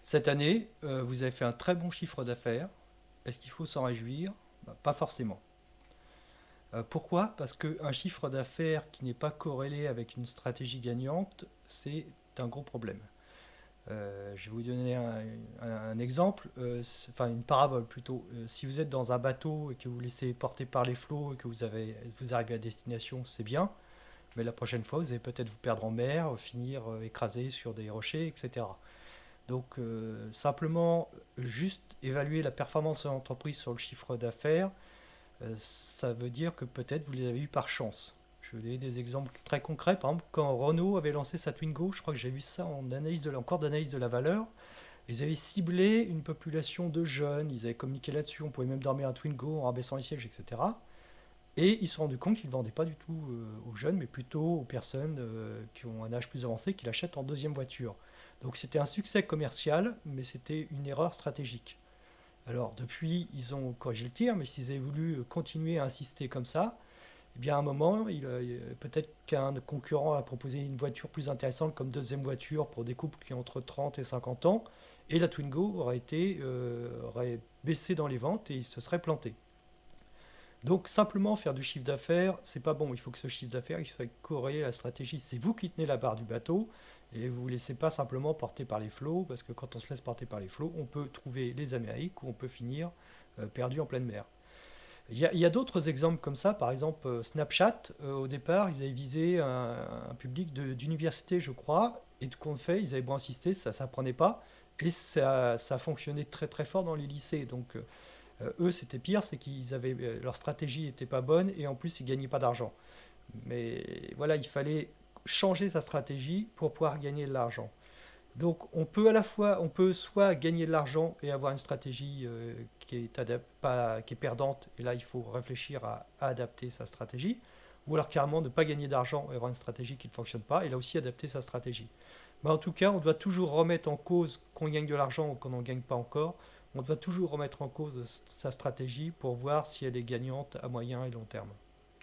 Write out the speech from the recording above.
Cette année, vous avez fait un très bon chiffre d'affaires. Est-ce qu'il faut s'en réjouir? Pas forcément. Pourquoi? Parce qu'un chiffre d'affaires qui n'est pas corrélé avec une stratégie gagnante, c'est un gros problème. Je vais vous donner un exemple, enfin une parabole plutôt. Si vous êtes dans un bateau et que vous vous laissez porter par les flots et que vous arrivez à destination, c'est bien. Mais la prochaine fois, vous allez peut-être vous perdre en mer, finir écrasé sur des rochers, etc. Donc simplement, juste évaluer la performance de l'entreprise sur le chiffre d'affaires, ça veut dire que peut-être vous l'avez eu par chance. Je vais vous donner des exemples très concrets. Par exemple, quand Renault avait lancé sa Twingo, je crois que j'ai vu ça en cours d'analyse de la valeur. Ils avaient ciblé une population de jeunes, ils avaient communiqué là-dessus, on pouvait même dormir à Twingo en rabaissant les sièges, etc. Et ils se sont rendus compte qu'ils ne vendaient pas du tout aux jeunes, mais plutôt aux personnes qui ont un âge plus avancé, qui l'achètent en deuxième voiture. Donc c'était un succès commercial, mais c'était une erreur stratégique. Alors depuis, ils ont corrigé le tir, mais s'ils avaient voulu continuer à insister comme ça, eh bien à un moment, peut-être qu'un concurrent a proposé une voiture plus intéressante comme deuxième voiture pour des couples qui ont entre 30 et 50 ans, et la Twingo aurait baissé dans les ventes et il se serait planté. Donc simplement faire du chiffre d'affaires, c'est pas bon. Il faut que ce chiffre d'affaires il soit corrélé à la stratégie. C'est vous qui tenez la barre du bateau et vous ne vous laissez pas simplement porter par les flots, parce que quand on se laisse porter par les flots, on peut trouver les Amériques ou on peut finir perdu en pleine mer. Il y a d'autres exemples comme ça. Par exemple, Snapchat, au départ, ils avaient visé un public d'université, je crois, et tout compte fait, ils avaient beau insister, ça ne prenait pas, et ça fonctionnait très très fort dans les lycées. Donc eux, c'était pire, c'est qu'ils avaient leur stratégie n'était pas bonne et en plus ils gagnaient pas d'argent. Mais voilà, il fallait changer sa stratégie pour pouvoir gagner de l'argent. Donc on peut soit gagner de l'argent et avoir une stratégie qui est perdante, et là il faut réfléchir à adapter sa stratégie, ou alors carrément ne pas gagner d'argent et avoir une stratégie qui ne fonctionne pas, et là aussi adapter sa stratégie. Mais en tout cas, on doit toujours remettre en cause qu'on gagne de l'argent ou qu'on n'en gagne pas encore. On doit toujours remettre en cause sa stratégie pour voir si elle est gagnante à moyen et long terme.